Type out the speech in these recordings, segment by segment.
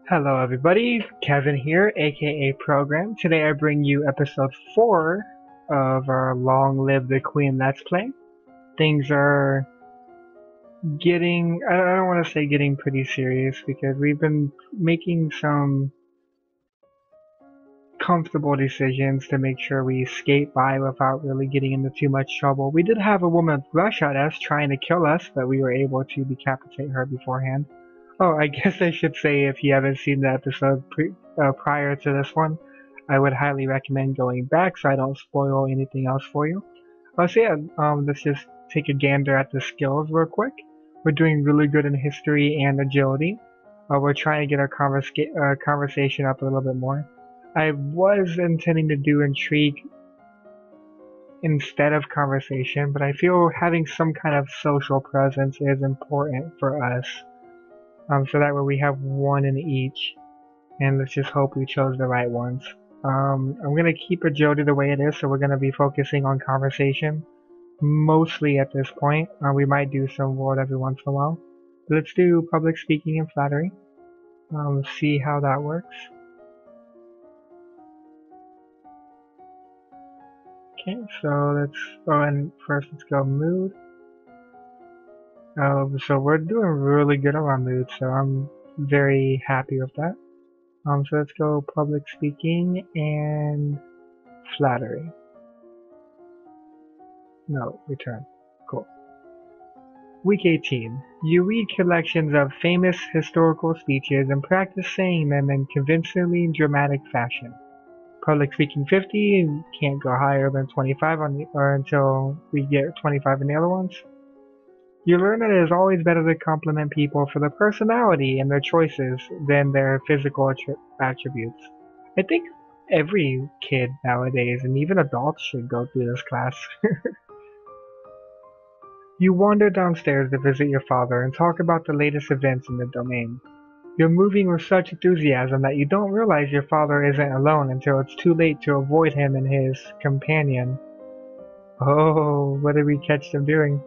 Hello everybody, Kevin here, aka Program. Today I bring you episode 4 of our Long Live the Queen Let's Play. Things are getting, I don't want to say getting pretty serious because we've been making some comfortable decisions to make sure we skate by without really getting into too much trouble. We did have a woman rush at us trying to kill us, but we were able to decapitate her beforehand. Oh, I guess I should say if you haven't seen the episode prior to this one, I would highly recommend going back so I don't spoil anything else for you. So yeah, let's just take a gander at the skills real quick. We're doing really good in history and agility. We're trying to get our conversation up a little bit more. I was intending to do intrigue instead of conversation, but I feel having some kind of social presence is important for us. So that way we have one in each, and let's just hope we chose the right ones. I'm gonna keep agility the way it is, so we're gonna be focusing on conversation mostly at this point. We might do some word every once in a while. Let's do public speaking and flattery. See how that works. Okay, so let's go and first let's go mood. So we're doing really good on our mood, so I'm very happy with that. So let's go public speaking and flattery. No, return. Cool. Week 18. You read collections of famous historical speeches and practice saying them in convincingly dramatic fashion. Public speaking 50, can't go higher than 25 or until we get 25 in the other ones. You learn that it is always better to compliment people for their personality and their choices than their physical attributes. I think every kid nowadays, and even adults, should go through this class. You wander downstairs to visit your father and talk about the latest events in the domain. You're moving with such enthusiasm that you don't realize your father isn't alone until it's too late to avoid him and his companion. Oh, what did we catch them doing?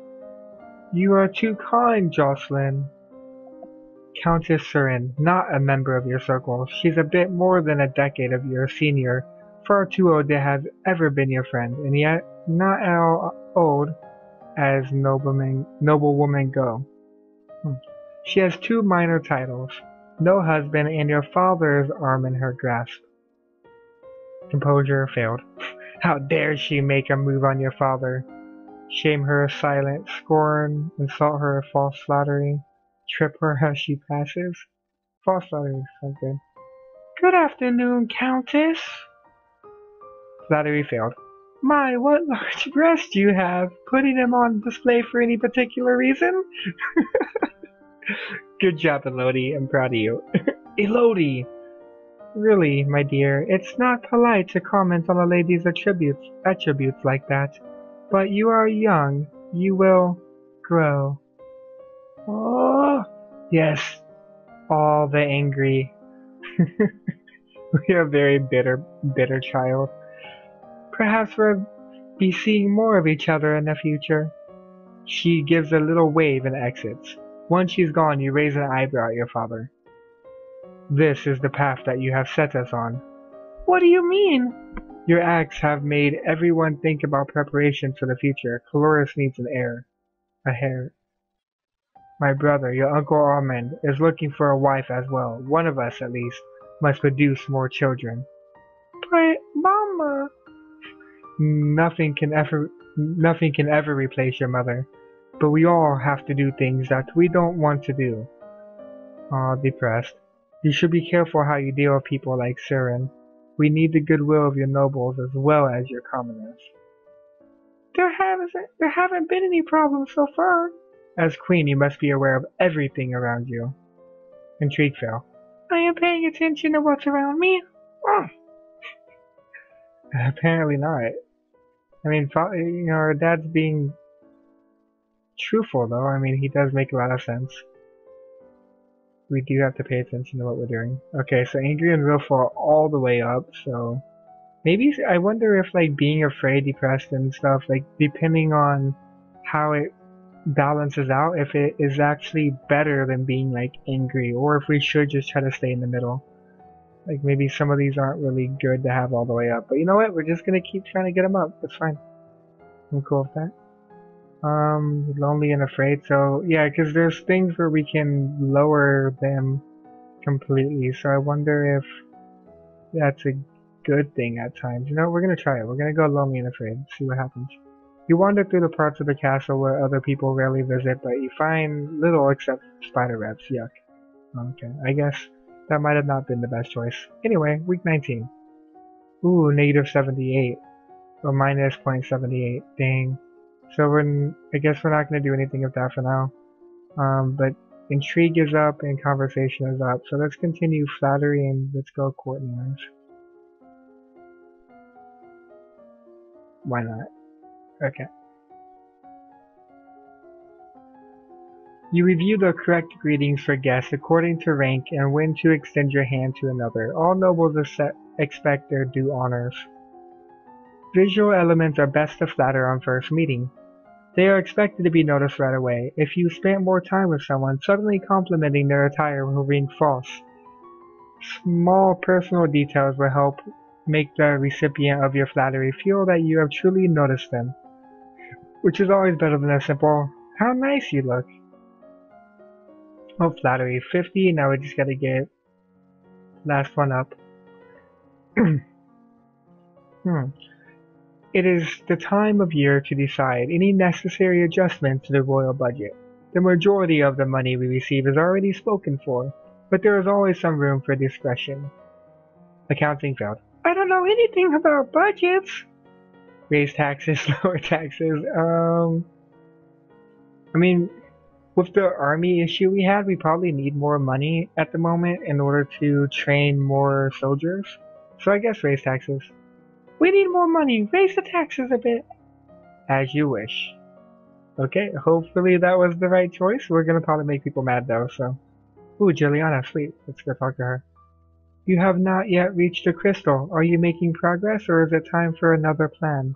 You are too kind, Jocelyn. Countess Surin, not a member of your circle. She's a bit more than a decade of your senior, far too old to have ever been your friend, and yet not as old as noblewomen go. She has two minor titles, no husband, and your father's arm in her grasp. Composure failed. How dare she make a move on your father? Shame her silent scorn, insult her false flattery, trip her as she passes. False flattery sounds good. Good afternoon, Countess. Flattery failed. My, what large breasts you have! Putting them on display for any particular reason? Good job, Elodie. I'm proud of you. Elodie! Really, my dear, it's not polite to comment on a lady's attributes like that. But you are young. You will grow. Oh, yes. All the angry. We are a very bitter child. Perhaps we'll be seeing more of each other in the future. She gives a little wave and exits. Once she's gone, you raise an eyebrow at your father. This is the path that you have set us on. What do you mean? Your acts have made everyone think about preparation for the future. Caloris needs an heir. A heir. My brother, your Uncle Armand, is looking for a wife as well. One of us, at least, must produce more children. But, Mama... Nothing can ever replace your mother. But we all have to do things that we don't want to do. Aw, depressed. You should be careful how you deal with people like Surin. We need the goodwill of your nobles as well as your commoners. There haven't been any problems so far. As queen, you must be aware of everything around you. Intrigue fail. I am paying attention to what's around me. Oh. Apparently not. I mean, our dad's being truthful, though. I mean, he does make a lot of sense. We do have to pay attention to what we're doing. Okay, so angry and willful are all the way up, so... Maybe, I wonder if, like, being afraid, depressed, and stuff, like, depending on how it balances out, if it is actually better than being like angry, or if we should just try to stay in the middle. Like maybe some of these aren't really good to have all the way up, but you know what? We're just gonna keep trying to get them up. That's fine. I'm cool with that. Lonely and afraid. So yeah, because there's things where we can lower them completely. So I wonder if that's a good thing at times. You know, we're gonna try it. We're gonna go lonely and afraid. See what happens. You wander through the parts of the castle where other people rarely visit, but you find little except spider webs. Yuck. Okay, I guess that might have not been the best choice. Anyway, week 19. Ooh, negative 78. Or minus 0.78. Dang. So I guess we're not going to do anything with that for now. But intrigue is up and conversation is up. So let's continue flattery and let's go court manners. Why not? Okay. You review the correct greetings for guests according to rank and when to extend your hand to another. All nobles expect their due honors. Visual elements are best to flatter on first meeting. They are expected to be noticed right away. If you spent more time with someone, suddenly complimenting their attire will ring false. Small personal details will help make the recipient of your flattery feel that you have truly noticed them, which is always better than a simple, "How nice you look." Oh, flattery 50. Now we just gotta get last one up. It is the time of year to decide any necessary adjustments to the royal budget. The majority of the money we receive is already spoken for, but there is always some room for discretion. Accounting failed. I don't know anything about budgets. Raise taxes, lower taxes. I mean, with the army issue we had, we probably need more money at the moment in order to train more soldiers. So I guess raise taxes. We need more money. Raise the taxes a bit. As you wish. Okay, hopefully that was the right choice. We're gonna probably make people mad though, so. Ooh, Juliana, sweet. Let's go talk to her. You have not yet reached the crystal. Are you making progress, or is it time for another plan?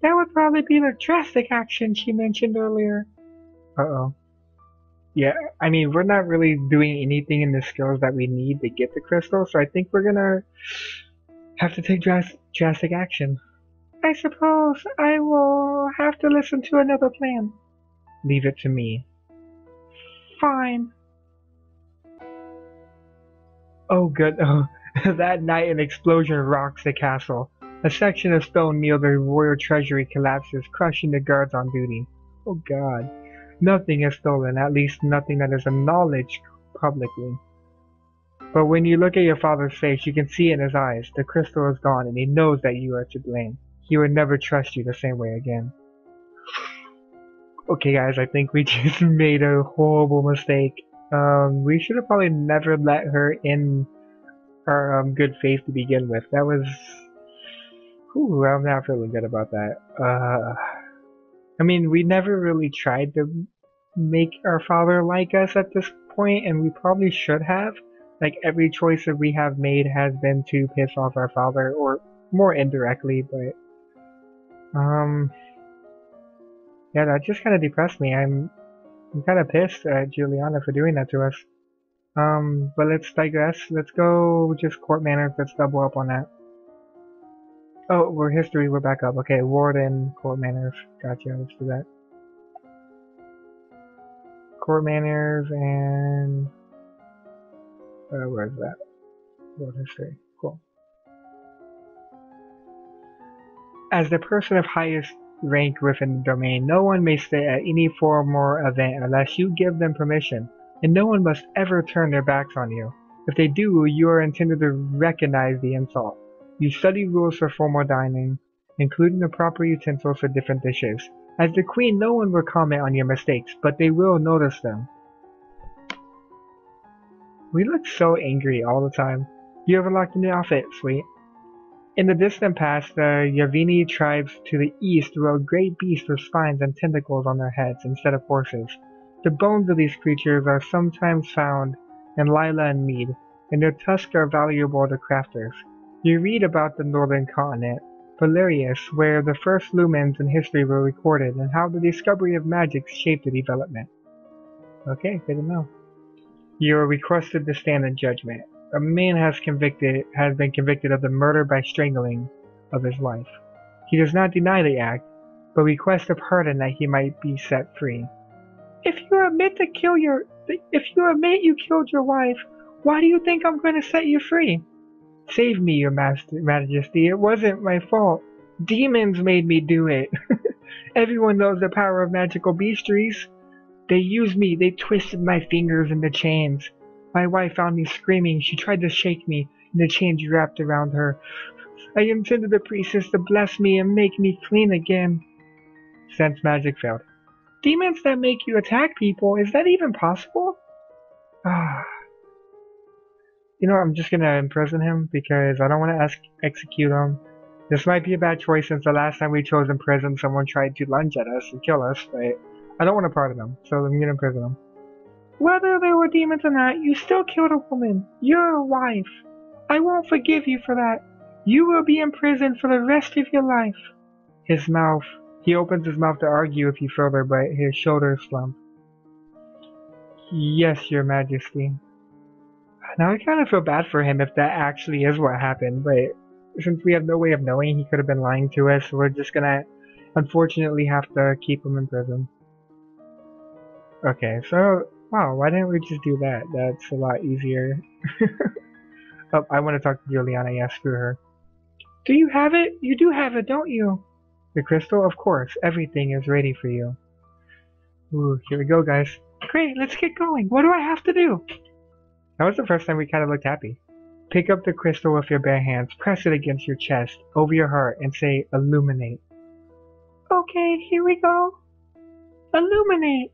That would probably be the drastic action she mentioned earlier. Uh-oh. Yeah, I mean, we're not really doing anything in the skills that we need to get the crystal, so I think we're gonna have to take drastic action. I suppose I will have to listen to another plan. Leave it to me. Fine. Oh good, oh, that night an explosion rocks the castle. A section of stone near the royal treasury collapses, crushing the guards on duty. Oh god. Nothing is stolen, at least nothing that is acknowledged publicly. But when you look at your father's face, you can see in his eyes, the crystal is gone and he knows that you are to blame. He would never trust you the same way again. Okay guys, I think we just made a horrible mistake. We should have probably never let her in our good faith to begin with. That was... Ooh, I'm not feeling good about that. I mean, we never really tried to make our father like us at this point, and we probably should have. Like, every choice that we have made has been to piss off our father, or more indirectly, but... Yeah, that just kind of depressed me. I'm kind of pissed at Juliana for doing that to us. But let's digress. Let's go just court manners. Let's double up on that. Oh, we're history. We're back up. Okay, warden, court manners. Gotcha. Let's do that. Court manners and where's that? World history. Cool. As the person of highest rank within the domain, no one may stay at any forum or event unless you give them permission, and no one must ever turn their backs on you. If they do, you are intended to recognize the insult. You study rules for formal dining, including the proper utensils for different dishes. As the queen, no one will comment on your mistakes, but they will notice them. We look so angry all the time. You have unlocked a new outfit, sweet. In the distant past, the Yavini tribes to the east rode great beasts with spines and tentacles on their heads instead of horses. The bones of these creatures are sometimes found in Lila and Mead, and their tusks are valuable to crafters. You read about the northern continent. Valerius, where the first lumens in history were recorded, and how the discovery of magic shaped the development. Okay, good to know. You are requested to stand in judgment. A man has been convicted of the murder by strangling of his wife. He does not deny the act, but requests a pardon that he might be set free. If you admit you killed your wife, why do you think I'm going to set you free? Save me, your majesty. It wasn't my fault. Demons made me do it. Everyone knows the power of magical beastries. They used me. They twisted my fingers into chains. My wife found me screaming. She tried to shake me, and the chains wrapped around her. I intended the priestess to bless me and make me clean again. Sense magic failed. Demons that make you attack people, is that even possible? Ah. You know, I'm just gonna imprison him because I don't want to execute him. This might be a bad choice since the last time we chose imprison, someone tried to lunge at us and kill us, but I don't want to pardon him, so I'm gonna imprison him. Whether there were demons or not, you still killed a woman. You're a wife. I won't forgive you for that. You will be imprisoned for the rest of your life. He opens his mouth to argue if you further, but his shoulders slump. Yes, your majesty. Now I kind of feel bad for him if that actually is what happened, but since we have no way of knowing, he could have been lying to us, we're just gonna unfortunately have to keep him in prison. Okay, so, wow, why didn't we just do that? That's a lot easier. Oh, I want to talk to Juliana, yeah, screw her. Do you have it? You do have it, don't you? The crystal? Of course, everything is ready for you. Ooh, here we go, guys. Great, let's get going. What do I have to do? That was the first time we kind of looked happy. Pick up the crystal with your bare hands, press it against your chest, over your heart, and say, illuminate. Okay, here we go. Illuminate!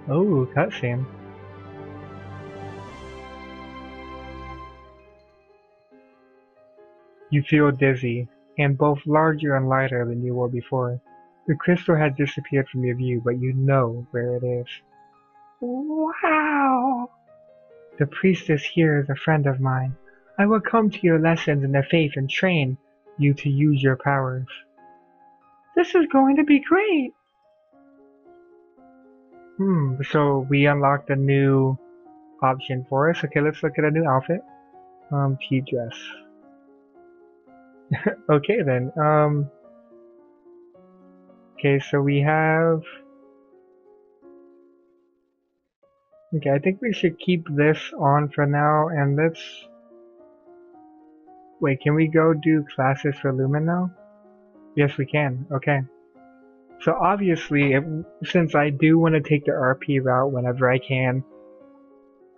Oh, cutscene. You feel dizzy, and both larger and lighter than you were before. The crystal has disappeared from your view, but you know where it is. Wow! The priestess here is a friend of mine. I will come to your lessons in the faith and train you to use your powers. This is going to be great! So we unlocked a new option for us. Okay, let's look at a new outfit. Tea dress. Okay then, okay, so we have... Okay, I think we should keep this on for now, and let's... Wait, can we go do classes for Lumen now? Yes, we can. Okay. So obviously, since I do want to take the RP route whenever I can,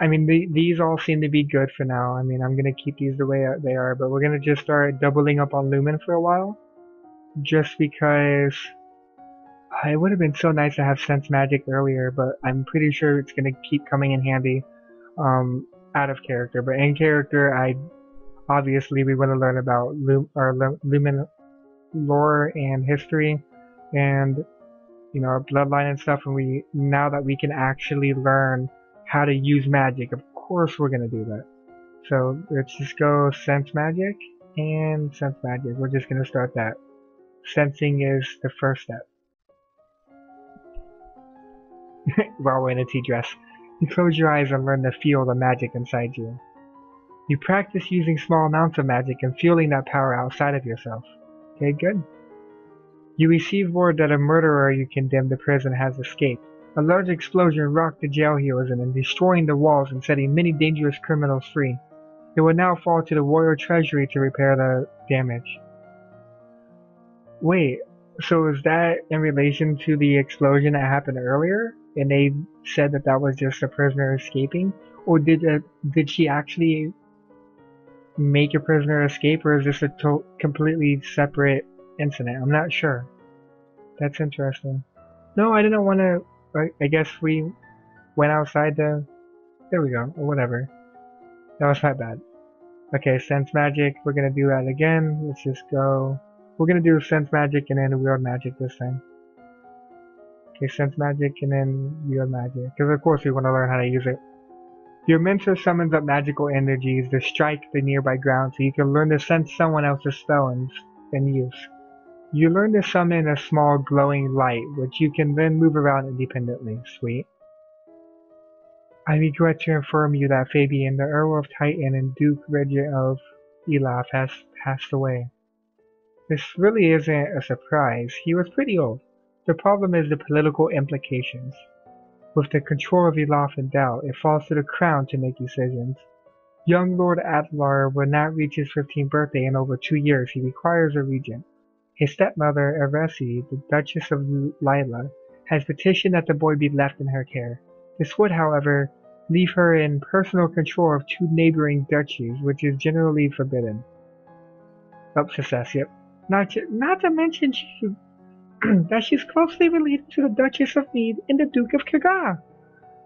I mean, these all seem to be good for now. I mean, I'm going to keep these the way they are, but we're going to just start doubling up on Lumen for a while. Just because it would have been so nice to have Sense Magic earlier, but I'm pretty sure it's going to keep coming in handy out of character. But in character, obviously we want to learn about Lumen lore and history and, you know, our bloodline and stuff, and now that we can actually learn how to use magic, of course we're going to do that. So let's just go Sense Magic and Sense Magic. We're just going to start that. Sensing is the first step. While we're in a tea dress, you close your eyes and learn to feel the magic inside you. You practice using small amounts of magic and feeling that power outside of yourself. Okay, good. You receive word that a murderer you condemned to prison has escaped. A large explosion rocked the jail he was in, destroying the walls and setting many dangerous criminals free. It will now fall to the royal treasury to repair the damage. Wait, so is that in relation to the explosion that happened earlier? And they said that that was just a prisoner escaping? Or did she actually make a prisoner escape, or is this a completely separate incident? I'm not sure. That's interesting. No, I didn't want to... I guess we went outside the... There we go, or whatever. That was my bad. Okay, Sense Magic, we're gonna do that again. Let's just go... We're gonna do Sense Magic and then Wield Magic this time. Okay, Sense Magic and then Wield Magic. Because of course we want to learn how to use it. Your mentor summons up magical energies to strike the nearby ground so you can learn to sense someone else's spells in use. You learn to summon a small glowing light, which you can then move around independently. Sweet. I regret to inform you that Fabian, the Earl of Titan and Duke Regent of Elaf, has passed away. This really isn't a surprise. He was pretty old. The problem is the political implications. With the control of Elaf in doubt, it falls to the crown to make decisions. Young Lord Atlar will not reach his 15th birthday in over 2 years. He requires a regent. His stepmother, Eresi, the Duchess of Lila, has petitioned that the boy be left in her care. This would, however, leave her in personal control of 2 neighboring duchies, which is generally forbidden. Oh, success, yep. Not to mention that she's closely related to the Duchess of Mead and the Duke of Kaga.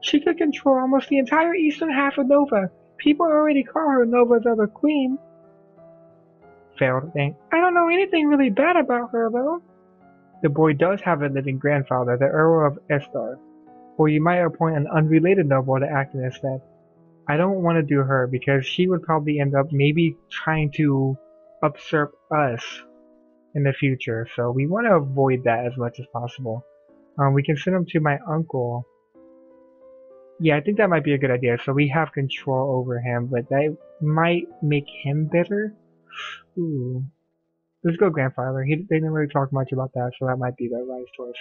She could control almost the entire eastern half of Nova. People already call her Nova's other queen. Failed thing. I don't know anything really bad about her, though. The boy does have a living grandfather, the Earl of Estar. Or you might appoint an unrelated noble to act in his stead. I don't want to do her because she would probably end up maybe trying to usurp us in the future, so we want to avoid that as much as possible. We can send him to my uncle. Yeah, I think that might be a good idea. So we have control over him, but that might make him bitter. Ooh. Let's go grandfather. They didn't really talk much about that, so that might be the right choice.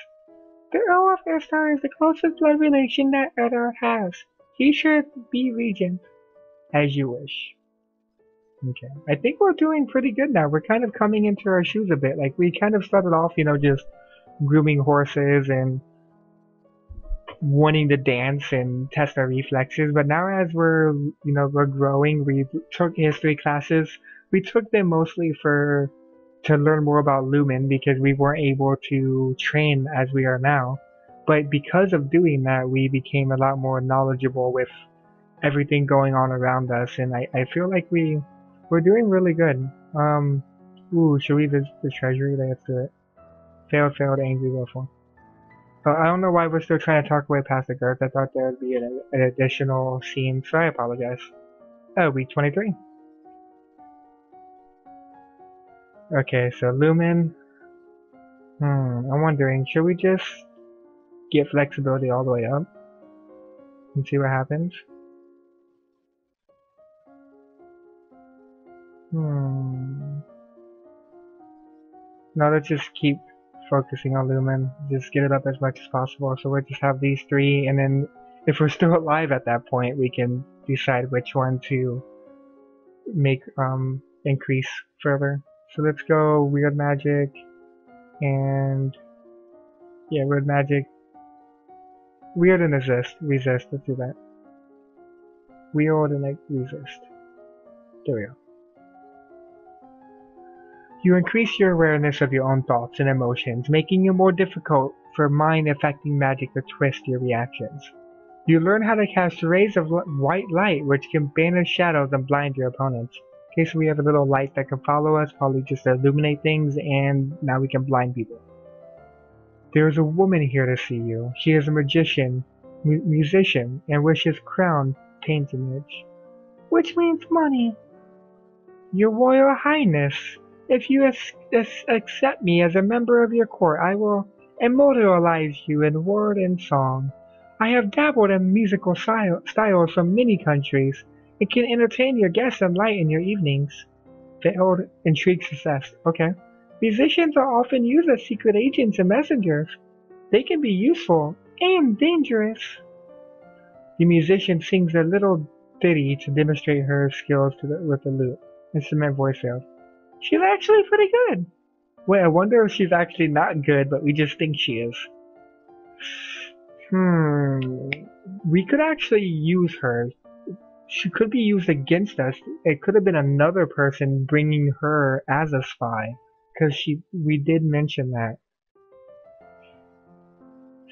The Earl of Estar is the closest blood relation that Eddard has. He should be regent. As you wish. Okay. I think we're doing pretty good now. We're kind of coming into our shoes a bit. Like, we kind of started off, just grooming horses and wanting to dance and test our reflexes. But now as we're growing, we took history classes. We took them mostly to learn more about Lumen because we weren't able to train as we are now. But because of doing that, we became a lot more knowledgeable with everything going on around us. And I feel like we're doing really good. Should we visit the treasury? Let's do it. Failed, angry, willful. I don't know why we're still trying to talk way past the girth. I thought there would be an additional scene, so I apologize. Oh, week 23. Okay, so Lumen. I'm wondering, should we just get flexibility all the way up and see what happens? No, let's just keep focusing on Lumen. Just get it up as much as possible. So we'll just have these 3, and then if we're still alive at that point, we can decide which one to make increase further. So let's go Weird Magic, and yeah, Weird Magic. Weird and resist, let's do that. Weird and resist. There we go. You increase your awareness of your own thoughts and emotions, making it more difficult for mind-affecting magic to twist your reactions. You learn how to cast rays of white light, which can banish shadows and blind your opponents. Okay, so we have a little light that can follow us, probably just illuminate things, and now we can blind people. There is a woman here to see you. She is a musician, and wishes crown paint image. Which means money. Your Royal Highness, if you accept me as a member of your court, I will immortalize you in word and song. I have dabbled in musical styles from many countries. It can entertain your guests and lighten your evenings. Failed, intrigue success. Okay. Musicians are often used as secret agents and messengers. They can be useful and dangerous. The musician sings a little ditty to demonstrate her skills with the lute. Instrument voice failed. She's actually pretty good. Wait, I wonder if she's actually not good, but we just think she is. We could actually use her. She could be used against us. It could have been another person bringing her as a spy. Because we did mention that.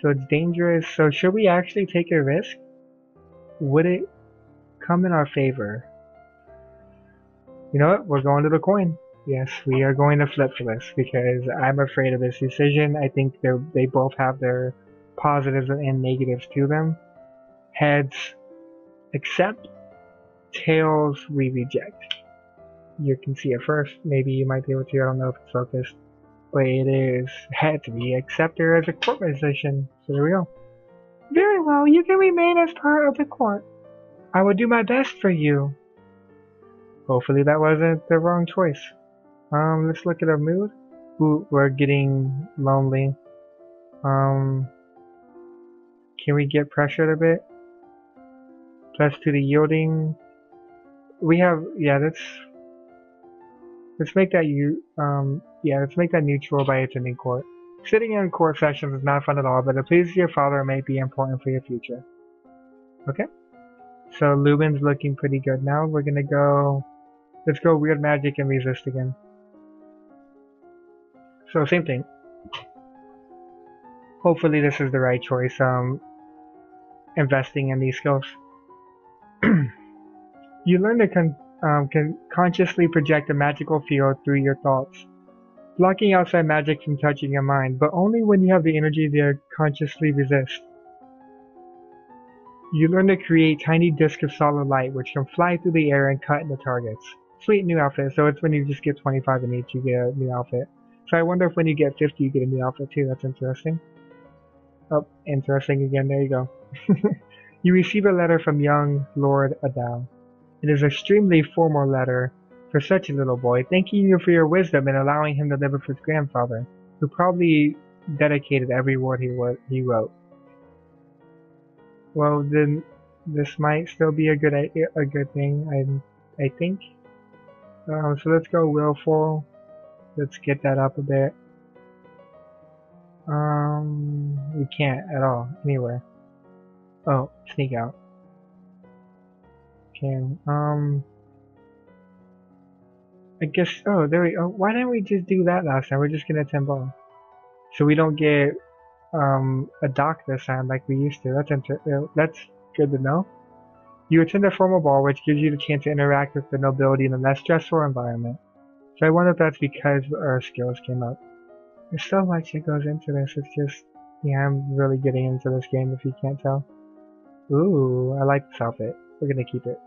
So it's dangerous. So should we actually take a risk? Would it come in our favor? You know what? We're going to the coin. Yes, we are going to flip for this because I'm afraid of this decision. I think they both have their positives and negatives to them. Heads. Except tails we reject. You can see it first. Maybe you might be able to. I don't know if it's focused. But it is heads we accept her as a court musician. So there we go. Very well, you can remain as part of the court. I will do my best for you. Hopefully that wasn't the wrong choice. Let's look at our mood. Ooh, we're getting lonely. Can we get pressured a bit? Plus to the yielding. We have, yeah, let's make that let's make that neutral by attending court. Sitting in court sessions is not fun at all, but it pleases your father may be important for your future. Okay? So Lubin's looking pretty good now. We're gonna go, let's go weird magic and resist again. So same thing. Hopefully this is the right choice, investing in these skills. You learn to can consciously project a magical field through your thoughts, blocking outside magic from touching your mind, but only when you have the energy to consciously resist. You learn to create tiny discs of solid light which can fly through the air and cut into targets. Sweet new outfit, so it's when you just get 25 in each you get a new outfit. So I wonder if when you get 50 you get a new outfit too, that's interesting. Oh, interesting again, there you go. You receive a letter from young Lord Adao. It is an extremely formal letter for such a little boy, thanking you for your wisdom and allowing him to live with his grandfather, who probably dedicated every word he wrote. Well, then this might still be a good thing, I think. So let's go willful. Let's get that up a bit. We can't at all, anywhere. Oh, sneak out. Okay, I guess, oh, there we go. Why didn't we just do that last time? We're just gonna attend ball. So we don't get, a dock this time like we used to. That's good to know. You attend a formal ball, which gives you the chance to interact with the nobility in a less stressful environment. So I wonder if that's because our skills came up. There's so much that goes into this. It's just, yeah, I'm really getting into this game if you can't tell. Ooh, I like this outfit. We're gonna keep it.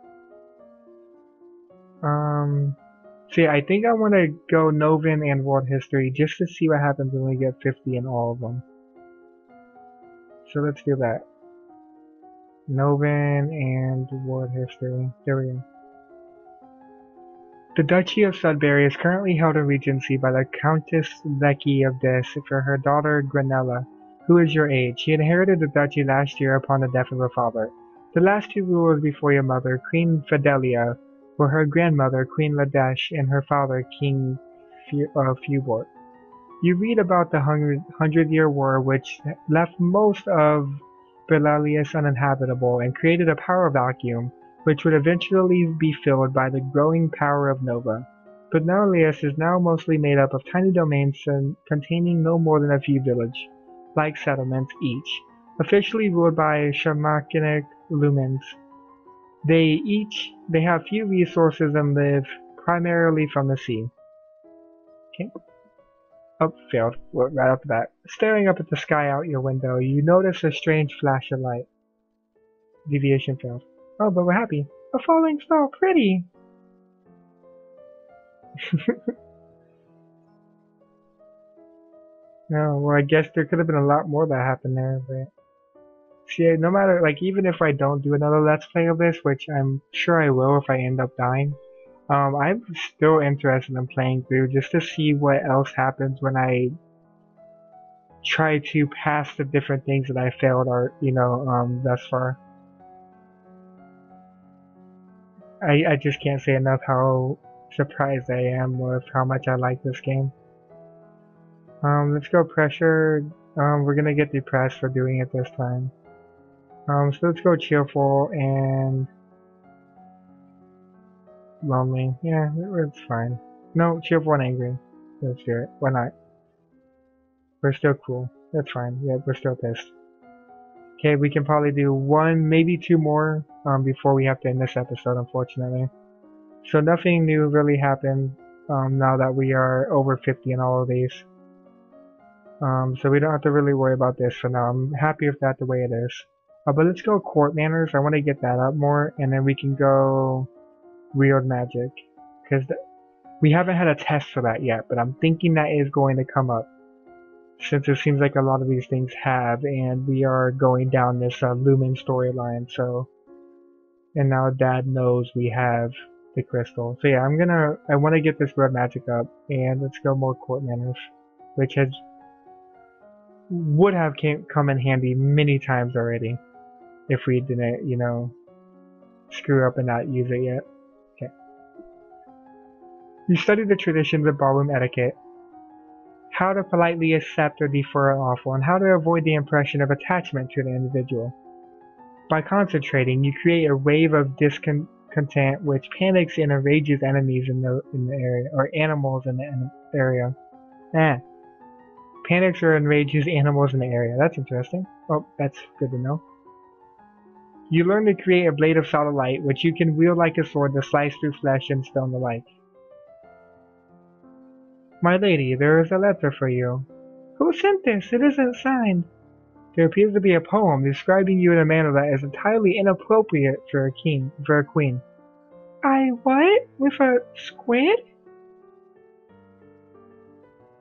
See, I think I want to go Novin and World History just to see what happens when we get 50 in all of them. So let's do that. Novin and World History. There we go. The Duchy of Sudbury is currently held in regency by the Countess Lecky of Dis for her daughter Granella, who is your age. She inherited the duchy last year upon the death of her father. The last two rulers before your mother, Queen Fidelia, were her grandmother, Queen Ladesh, and her father, King Fubort. You read about the Hundred-Year War, which left most of Berlalius uninhabitable and created a power vacuum, which would eventually be filled by the growing power of Nova. Berlalius is now mostly made up of tiny domains containing no more than a few village-like settlements each, officially ruled by Shamanic lumens. They have few resources and live primarily from the sea. Okay. Oh, failed. Right off the bat. Staring up at the sky out your window, you notice a strange flash of light. Deviation failed. Oh, but we're happy. A falling star, pretty! No, well, I guess there could have been a lot more that happened there, but... See, no matter, like, even if I don't do another Let's Play of this, which I'm sure I will if I end up dying, I'm still interested in playing through just to see what else happens when I try to pass the different things that I failed or, thus far. I just can't say enough how surprised I am with how much I like this game. Let's go pressure. We're gonna get depressed for doing it this time. So let's go cheerful and lonely. Yeah, it's fine. No, cheerful and angry. Let's do it. Why not? We're still cool. That's fine. Yeah, we're still pissed. Okay, we can probably do one, maybe two more before we have to end this episode, unfortunately. So nothing new really happened now that we are over 50 in all of these. So we don't have to really worry about this for now. I'm happy with that the way it is. But let's go court manners. I want to get that up more, and then we can go weird magic, because we haven't had a test for that yet. But I'm thinking that is going to come up, since it seems like a lot of these things have, and we are going down this Lumen storyline. So, and now Dad knows we have the crystal. So yeah, I want to get this red magic up, and let's go more court manners, which would have come in handy many times already if we didn't, screw up and not use it yet. Okay. You study the traditions of ballroom etiquette, how to politely accept or defer an offer, and how to avoid the impression of attachment to the individual. By concentrating, you create a wave of discontent which panics and enrages enemies in the area, or animals in the area. Panics or enrages animals in the area. That's interesting. Oh, that's good to know. You learn to create a blade of solid light, which you can wield like a sword to slice through flesh and stone the like. My lady, there is a letter for you. Who sent this? It isn't signed. There appears to be a poem describing you in a manner that is entirely inappropriate for a queen. I what? With a squid?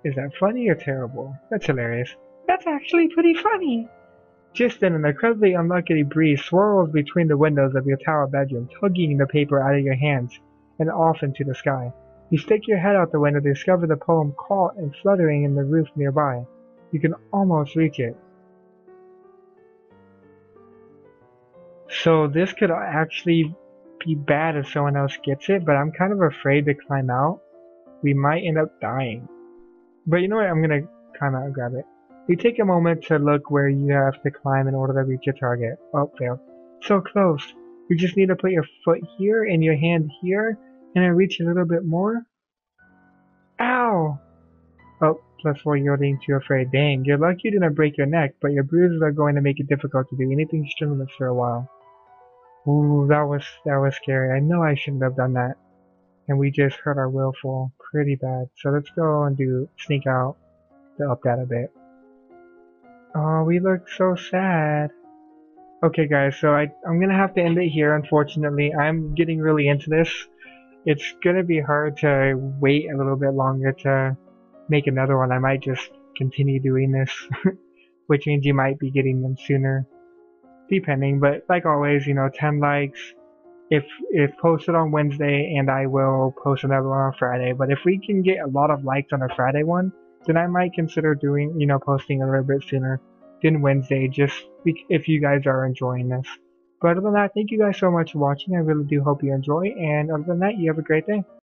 Is that funny or terrible? That's hilarious. That's actually pretty funny. Just then, an incredibly unlucky breeze swirls between the windows of your tower bedroom, tugging the paper out of your hands and off into the sky. You stick your head out the window to discover the poem caught and fluttering in the roof nearby. You can almost reach it. So this could actually be bad if someone else gets it, but I'm kind of afraid to climb out. We might end up dying. But you know what? I'm gonna climb out and grab it. You take a moment to look where you have to climb in order to reach your target. Oh, failed. So close. You just need to put your foot here and your hand here, and then reach a little bit more. Ow! Oh, +4 yielding too afraid. Dang, you're lucky you didn't break your neck, but your bruises are going to make it difficult to do anything strenuous for a while. Ooh, that was scary. I know I shouldn't have done that. And we just hurt our willful pretty bad. So let's go and sneak out to up that a bit. Oh, we look so sad. Okay guys, so I'm gonna have to end it here, unfortunately. I'm getting really into this. It's gonna be hard to wait a little bit longer to make another one. I might just continue doing this, which means you might be getting them sooner, depending. But like always, 10 likes if posted on Wednesday, and I will post another one on Friday. But if we can get a lot of likes on a Friday one, then I might consider doing, posting a little bit sooner than Wednesday, just if you guys are enjoying this. But other than that, thank you guys so much for watching. I really do hope you enjoy, and other than that, you have a great day.